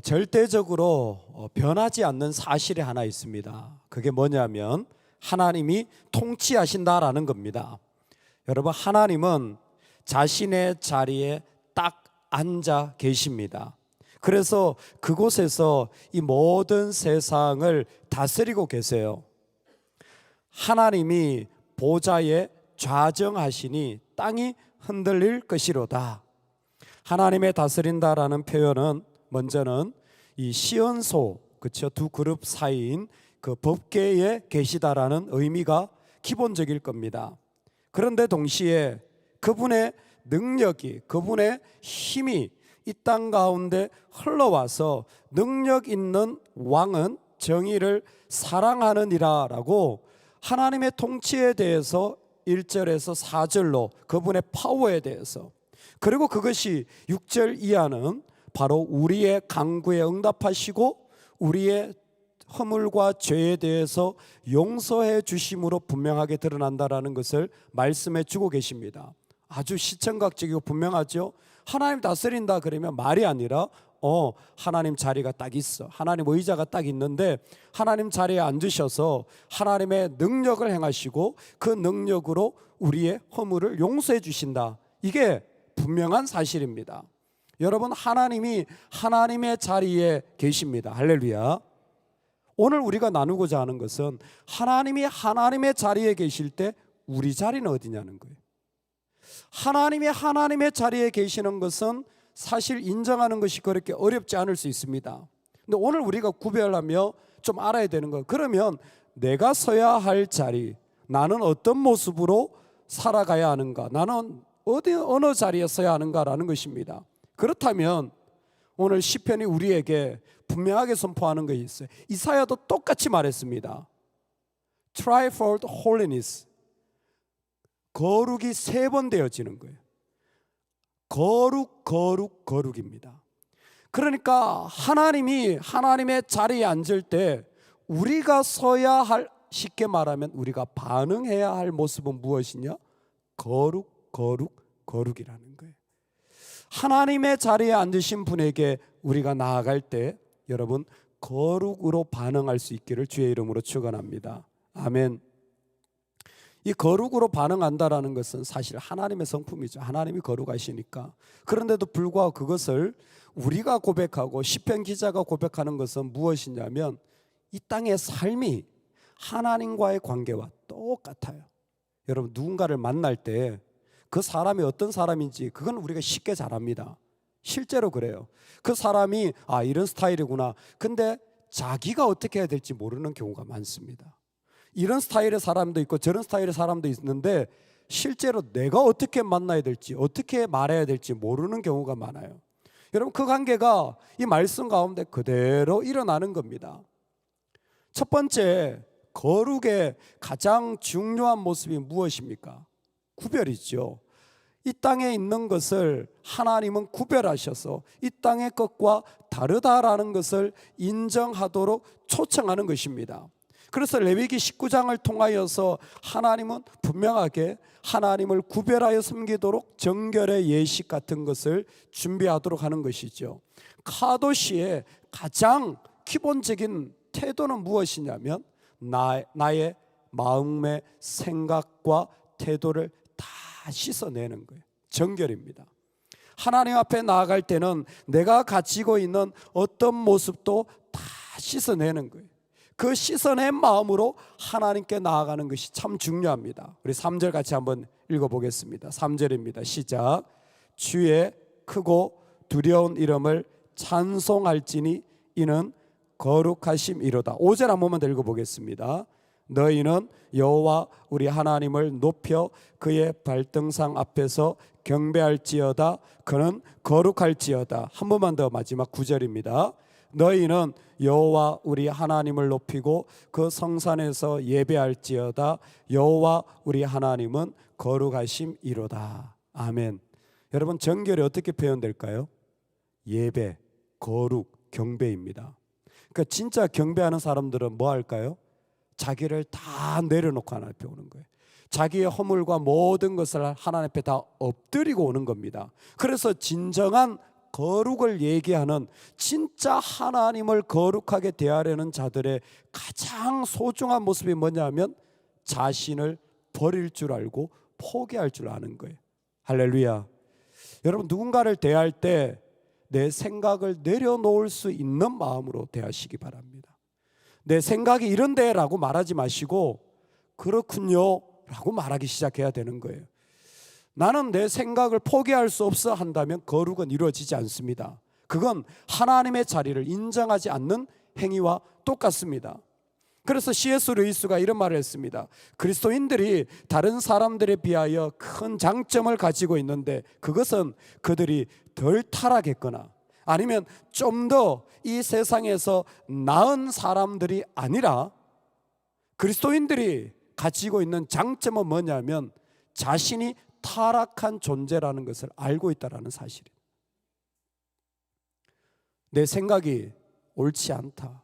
절대적으로 변하지 않는 사실이 하나 있습니다. 그게 뭐냐면 하나님이 통치하신다라는 겁니다. 여러분, 하나님은 자신의 자리에 딱 앉아 계십니다. 그래서 그곳에서 이 모든 세상을 다스리고 계세요. 하나님이 보좌에 좌정하시니 땅이 흔들릴 것이로다. 하나님의 다스린다라는 표현은 먼저는 이 시언소, 그렇죠? 두 그룹 사이인 그 법계에 계시다라는 의미가 기본적일 겁니다. 그런데 동시에 그분의 능력이, 그분의 힘이 이 땅 가운데 흘러와서 능력 있는 왕은 정의를 사랑하느니라라고 하나님의 통치에 대해서 1절에서 4절로 그분의 파워에 대해서, 그리고 그것이 6절 이하는 바로 우리의 간구에 응답하시고 우리의 허물과 죄에 대해서 용서해 주심으로 분명하게 드러난다라는 것을 말씀해 주고 계십니다. 아주 시청각적이고 분명하죠. 하나님 다스린다 그러면 말이 아니라 하나님 자리가 딱 있어, 하나님 의자가 딱 있는데 하나님 자리에 앉으셔서 하나님의 능력을 행하시고 그 능력으로 우리의 허물을 용서해 주신다. 이게 분명한 사실입니다. 여러분, 하나님이 하나님의 자리에 계십니다. 할렐루야. 오늘 우리가 나누고자 하는 것은 하나님이 하나님의 자리에 계실 때 우리 자리는 어디냐는 거예요. 하나님이 하나님의 자리에 계시는 것은 사실 인정하는 것이 그렇게 어렵지 않을 수 있습니다. 근데 오늘 우리가 구별하며 좀 알아야 되는 거, 그러면 내가 서야 할 자리, 나는 어떤 모습으로 살아가야 하는가, 나는 어느 자리에 서야 하는가라는 것입니다. 그렇다면 오늘 시편이 우리에게 분명하게 선포하는 것이 있어요. 이사야도 똑같이 말했습니다. Try for the holiness. 거룩이 3번 되어지는 거예요. 거룩입니다. 그러니까 하나님이 하나님의 자리에 앉을 때 우리가 서야 할, 쉽게 말하면 우리가 반응해야 할 모습은 무엇이냐? 거룩이라는 거예요. 하나님의 자리에 앉으신 분에게 우리가 나아갈 때 여러분, 거룩으로 반응할 수 있기를 주의 이름으로 축원합니다. 아멘. 이 거룩으로 반응한다라는 것은 사실 하나님의 성품이죠. 하나님이 거룩하시니까. 그런데도 불구하고 그것을 우리가 고백하고 시편 기자가 고백하는 것은 무엇이냐면 이 땅의 삶이 하나님과의 관계와 똑같아요. 여러분, 누군가를 만날 때 그 사람이 어떤 사람인지 그건 우리가 쉽게 잘 압니다. 실제로 그래요. 그 사람이 이런 스타일이구나. 근데 자기가 어떻게 해야 될지 모르는 경우가 많습니다. 이런 스타일의 사람도 있고 저런 스타일의 사람도 있는데 실제로 내가 어떻게 만나야 될지, 어떻게 말해야 될지 모르는 경우가 많아요. 여러분, 그 관계가 이 말씀 가운데 그대로 일어나는 겁니다. 첫 번째, 거룩의 가장 중요한 모습이 무엇입니까? 구별이죠. 이 땅에 있는 것을 하나님은 구별하셔서 이 땅의 것과 다르다라는 것을 인정하도록 초청하는 것입니다. 그래서 레위기 19장을 통하여서 하나님은 분명하게 하나님을 구별하여 섬기도록 정결의 예식 같은 것을 준비하도록 하는 것이죠. 카도시의 가장 기본적인 태도는 무엇이냐면 나의 마음의 생각과 태도를 다 씻어내는 거예요. 정결입니다. 하나님 앞에 나아갈 때는 내가 가지고 있는 어떤 모습도 다 씻어내는 거예요. 그 씻어낸 마음으로 하나님께 나아가는 것이 참 중요합니다. 우리 3절 같이 한번 읽어보겠습니다. 3절입니다. 시작. 주의 크고 두려운 이름을 찬송할지니 이는 거룩하심이로다. 5절 한 번만 더 읽어보겠습니다. 너희는 여호와 우리 하나님을 높여 그의 발등상 앞에서 경배할지어다. 그는 거룩할지어다. 한 번만 더, 마지막 9절입니다. 너희는 여호와 우리 하나님을 높이고 그 성산에서 예배할지어다. 여호와 우리 하나님은 거룩하심이로다. 아멘. 여러분, 정결이 어떻게 표현될까요? 예배, 거룩, 경배입니다. 그러니까 진짜 경배하는 사람들은 뭐 할까요? 자기를 다 내려놓고 하나님 앞에 오는 거예요. 자기의 허물과 모든 것을 하나님 앞에 다 엎드리고 오는 겁니다. 그래서 진정한 거룩을 얘기하는, 진짜 하나님을 거룩하게 대하려는 자들의 가장 소중한 모습이 뭐냐면 자신을 버릴 줄 알고 포기할 줄 아는 거예요. 할렐루야. 여러분, 누군가를 대할 때 내 생각을 내려놓을 수 있는 마음으로 대하시기 바랍니다. 내 생각이 이런데 라고 말하지 마시고 그렇군요 라고 말하기 시작해야 되는 거예요. 나는 내 생각을 포기할 수 없어 한다면 거룩은 이루어지지 않습니다. 그건 하나님의 자리를 인정하지 않는 행위와 똑같습니다. 그래서 C.S. 루이스가 이런 말을 했습니다. 그리스도인들이 다른 사람들에 비하여 큰 장점을 가지고 있는데 그것은 그들이 덜 타락했거나 아니면 좀 더 이 세상에서 나은 사람들이 아니라, 그리스도인들이 가지고 있는 장점은 뭐냐면 자신이 타락한 존재라는 것을 알고 있다는 사실이에요. 내 생각이 옳지 않다,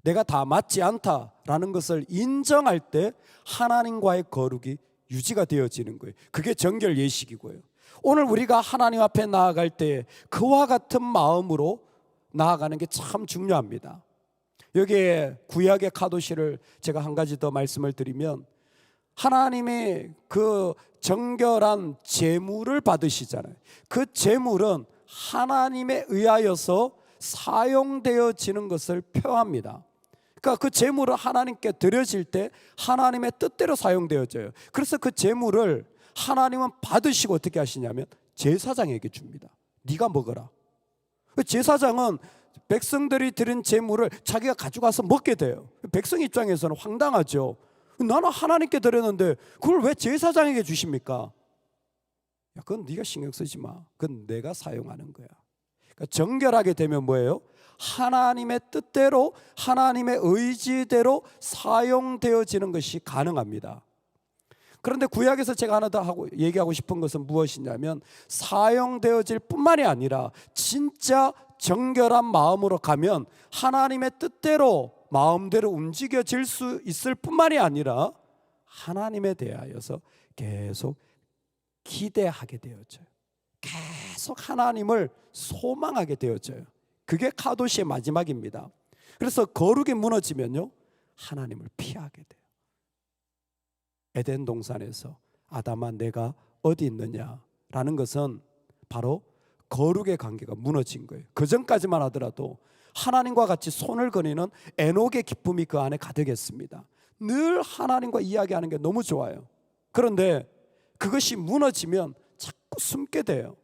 내가 다 맞지 않다라는 것을 인정할 때 하나님과의 거룩이 유지가 되어지는 거예요. 그게 정결 예식이고요. 오늘 우리가 하나님 앞에 나아갈 때 그와 같은 마음으로 나아가는 게 참 중요합니다. 여기에 구약의 카도시를 제가 한 가지 더 말씀을 드리면, 하나님의 그 정결한 제물을 받으시잖아요. 그 제물은 하나님에 의하여서 사용되어지는 것을 표합니다. 그러니까 그 제물을 하나님께 드려질 때 하나님의 뜻대로 사용되어져요. 그래서 그 제물을 하나님은 받으시고 어떻게 하시냐면 제사장에게 줍니다. 네가 먹어라. 제사장은 백성들이 드린 제물을 자기가 가져가서 먹게 돼요. 백성 입장에서는 황당하죠. 나는 하나님께 드렸는데 그걸 왜 제사장에게 주십니까? 야, 그건 네가 신경 쓰지 마. 그건 내가 사용하는 거야. 그러니까 정결하게 되면 뭐예요? 하나님의 뜻대로, 하나님의 의지대로 사용되어지는 것이 가능합니다. 그런데 구약에서 제가 하나 더 얘기하고 싶은 것은 무엇이냐면, 사용되어질 뿐만이 아니라 진짜 정결한 마음으로 가면 하나님의 뜻대로 마음대로 움직여질 수 있을 뿐만이 아니라 하나님에 대하여서 계속 기대하게 되어져요. 계속 하나님을 소망하게 되어져요. 그게 카도시의 마지막입니다. 그래서 거룩이 무너지면요, 하나님을 피하게 돼요. 에덴 동산에서 아담아 내가 어디 있느냐라는 것은 바로 거룩의 관계가 무너진 거예요. 그 전까지만 하더라도 하나님과 같이 손을 거니는 에녹의 기쁨이 그 안에 가득했습니다. 늘 하나님과 이야기하는 게 너무 좋아요. 그런데 그것이 무너지면 자꾸 숨게 돼요.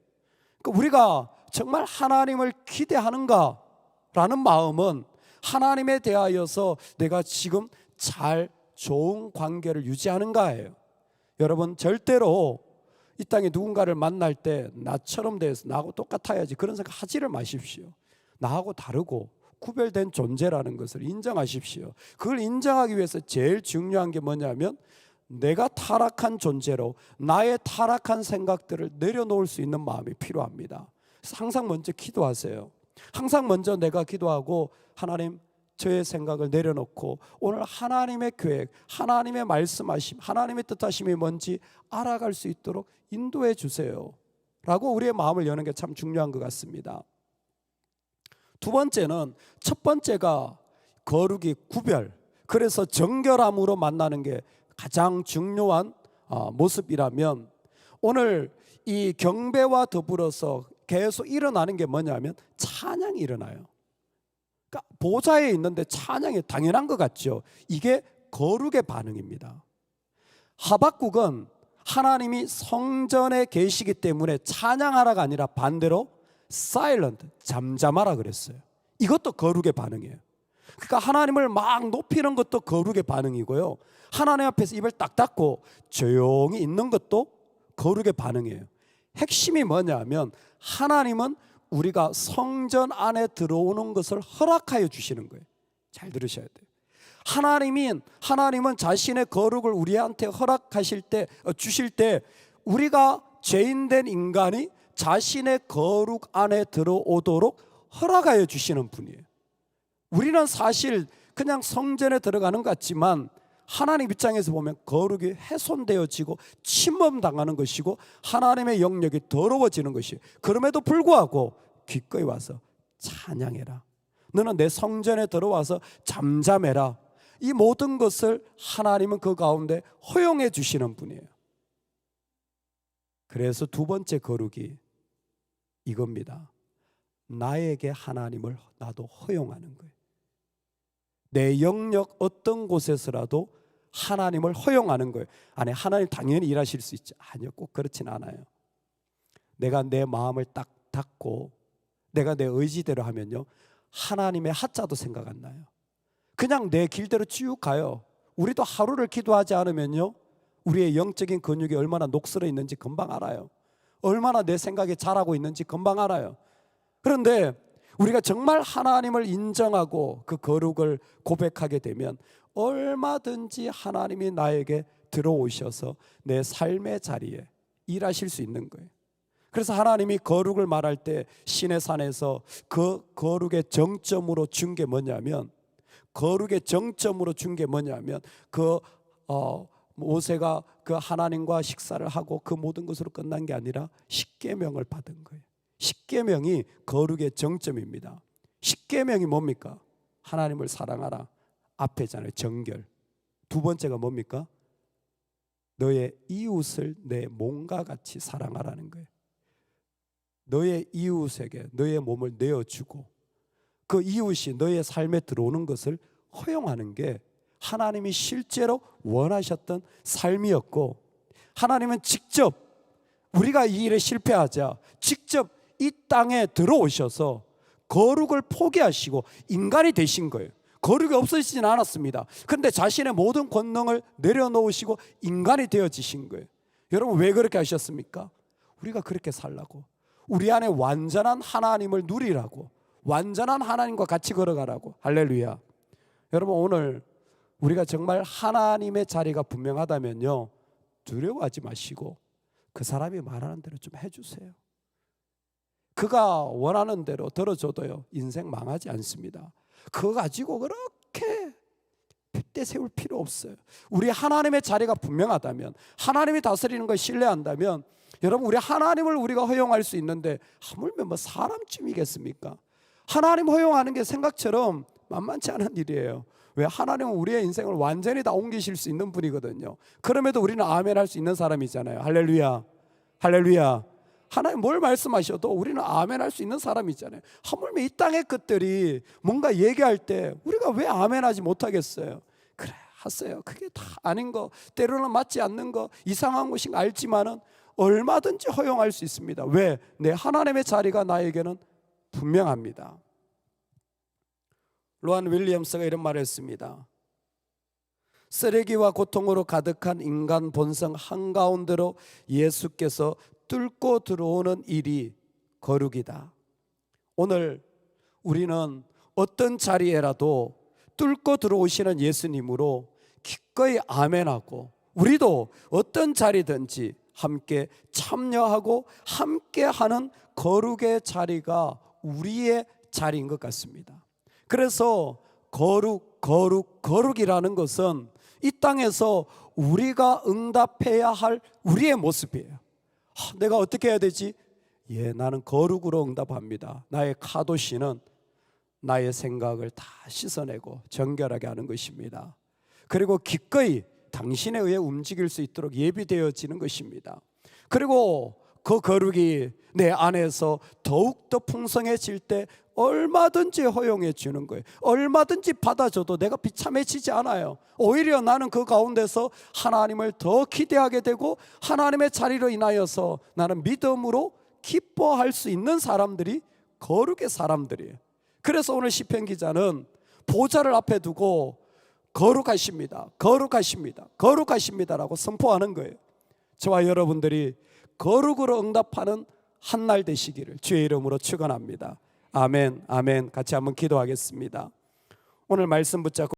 그러니까 우리가 정말 하나님을 기대하는가라는 마음은 하나님에 대하여서 내가 지금 잘 좋은 관계를 유지하는가예요. 여러분, 절대로 이 땅에 누군가를 만날 때 나처럼 돼서 나하고 똑같아야지 그런 생각 하지를 마십시오. 나하고 다르고 구별된 존재라는 것을 인정하십시오. 그걸 인정하기 위해서 제일 중요한 게 뭐냐면, 내가 타락한 존재로 나의 타락한 생각들을 내려놓을 수 있는 마음이 필요합니다. 그래서 항상 먼저 기도하세요. 항상 먼저 내가 기도하고, 하나님, 저의 생각을 내려놓고 오늘 하나님의 계획, 하나님의 말씀하심, 하나님의 뜻하심이 뭔지 알아갈 수 있도록 인도해 주세요 라고 우리의 마음을 여는 게 참 중요한 것 같습니다. 두 번째는, 첫 번째가 거룩이 구별, 그래서 정결함으로 만나는 게 가장 중요한 모습이라면, 오늘 이 경배와 더불어서 계속 일어나는 게 뭐냐면 찬양이 일어나요. 그러니까 보좌에 있는데 찬양이 당연한 것 같죠. 이게 거룩의 반응입니다. 하박국은 하나님이 성전에 계시기 때문에 찬양하라가 아니라 반대로 silent, 잠잠하라 그랬어요. 이것도 거룩의 반응이에요. 그러니까 하나님을 막 높이는 것도 거룩의 반응이고요, 하나님 앞에서 입을 딱 닫고 조용히 있는 것도 거룩의 반응이에요. 핵심이 뭐냐면, 하나님은 우리가 성전 안에 들어오는 것을 허락하여 주시는 거예요. 잘 들으셔야 돼요. 하나님은 자신의 거룩을 우리한테 허락하실 때, 주실 때, 우리가 죄인된 인간이 자신의 거룩 안에 들어오도록 허락하여 주시는 분이에요. 우리는 사실 그냥 성전에 들어가는 것 같지만 하나님 입장에서 보면 거룩이 훼손되어지고 침범당하는 것이고 하나님의 영역이 더러워지는 것이에요. 그럼에도 불구하고 기꺼이 와서 찬양해라. 너는 내 성전에 들어와서 잠잠해라. 이 모든 것을 하나님은 그 가운데 허용해 주시는 분이에요. 그래서 두 번째 거룩이 이겁니다. 나에게 하나님을 나도 허용하는 거예요. 내 영역 어떤 곳에서라도 하나님을 허용하는 거예요. 아니, 하나님 당연히 일하실 수 있죠. 아니요, 꼭 그렇진 않아요. 내가 내 마음을 딱 닫고 내가 내 의지대로 하면요, 하나님의 하자도 생각 안 나요. 그냥 내 길대로 쭉 가요. 우리도 하루를 기도하지 않으면요, 우리의 영적인 근육이 얼마나 녹슬어 있는지 금방 알아요. 얼마나 내 생각에 잘하고 있는지 금방 알아요. 그런데 우리가 정말 하나님을 인정하고 그 거룩을 고백하게 되면 얼마든지 하나님이 나에게 들어오셔서 내 삶의 자리에 일하실 수 있는 거예요. 그래서 하나님이 거룩을 말할 때 시내산에서 그 거룩의 정점으로 준 게 뭐냐면, 거룩의 정점으로 준 게 뭐냐면 모세가 그 하나님과 식사를 하고 그 모든 것으로 끝난 게 아니라 십계명을 받은 거예요. 십계명이 거룩의 정점입니다. 십계명이 뭡니까? 하나님을 사랑하라 앞에잖아요. 정결. 두 번째가 뭡니까? 너의 이웃을 내 몸과 같이 사랑하라는 거예요. 너의 이웃에게 너의 몸을 내어주고 그 이웃이 너의 삶에 들어오는 것을 허용하는 게 하나님이 실제로 원하셨던 삶이었고, 하나님은 직접 우리가 이 일에 실패하자 직접 이 땅에 들어오셔서 거룩을 포기하시고 인간이 되신 거예요. 거룩이 없어지진 않았습니다. 그런데 자신의 모든 권능을 내려놓으시고 인간이 되어지신 거예요. 여러분, 왜 그렇게 하셨습니까? 우리가 그렇게 살라고, 우리 안에 완전한 하나님을 누리라고, 완전한 하나님과 같이 걸어가라고. 할렐루야. 여러분, 오늘 우리가 정말 하나님의 자리가 분명하다면요, 두려워하지 마시고 그 사람이 말하는 대로 좀 해주세요. 그가 원하는 대로 들어줘도요, 인생 망하지 않습니다. 그거 가지고 그렇게 핏대 세울 필요 없어요. 우리 하나님의 자리가 분명하다면, 하나님이 다스리는 걸 신뢰한다면, 여러분, 우리 하나님을 우리가 허용할 수 있는데 하물며 뭐 사람쯤이겠습니까? 하나님 허용하는 게 생각처럼 만만치 않은 일이에요. 왜? 하나님은 우리의 인생을 완전히 다 옮기실 수 있는 분이거든요. 그럼에도 우리는 아멘 할 수 있는 사람이잖아요. 할렐루야, 할렐루야. 하나님 뭘 말씀하셔도 우리는 아멘 할 수 있는 사람이잖아요. 하물며 이 땅의 것들이 뭔가 얘기할 때 우리가 왜 아멘 하지 못하겠어요? 그래, 하세요. 그게 다 아닌 거, 때로는 맞지 않는 거, 이상한 것인 거 알지만은 얼마든지 허용할 수 있습니다. 왜? 내 하나님의 자리가 나에게는 분명합니다. 로한 윌리엄스가 이런 말을 했습니다. 쓰레기와 고통으로 가득한 인간 본성 한가운데로 예수께서 뚫고 들어오는 일이 거룩이다. 오늘 우리는 어떤 자리에라도 뚫고 들어오시는 예수님으로 기꺼이 아멘하고, 우리도 어떤 자리든지 함께 참여하고 함께하는 거룩의 자리가 우리의 자리인 것 같습니다. 그래서 거룩이라는 것은 이 땅에서 우리가 응답해야 할 우리의 모습이에요. 내가 어떻게 해야 되지? 나는 거룩으로 응답합니다. 나의 카도시는 나의 생각을 다 씻어내고 정결하게 하는 것입니다. 그리고 기꺼이 당신에 의해 움직일 수 있도록 예비되어지는 것입니다. 그리고 그 거룩이 내 안에서 더욱더 풍성해질 때 얼마든지 허용해 주는 거예요. 얼마든지 받아줘도 내가 비참해지지 않아요. 오히려 나는 그 가운데서 하나님을 더 기대하게 되고, 하나님의 자리로 인하여서 나는 믿음으로 기뻐할 수 있는 사람들이 거룩의 사람들이에요. 그래서 오늘 시편 기자는 보좌를 앞에 두고 거룩하십니다, 거룩하십니다, 거룩하십니다라고 선포하는 거예요. 저와 여러분들이 거룩으로 응답하는 한날 되시기를 주의 이름으로 축원합니다. 아멘, 아멘. 같이 한번 기도하겠습니다. 오늘 말씀 붙잡고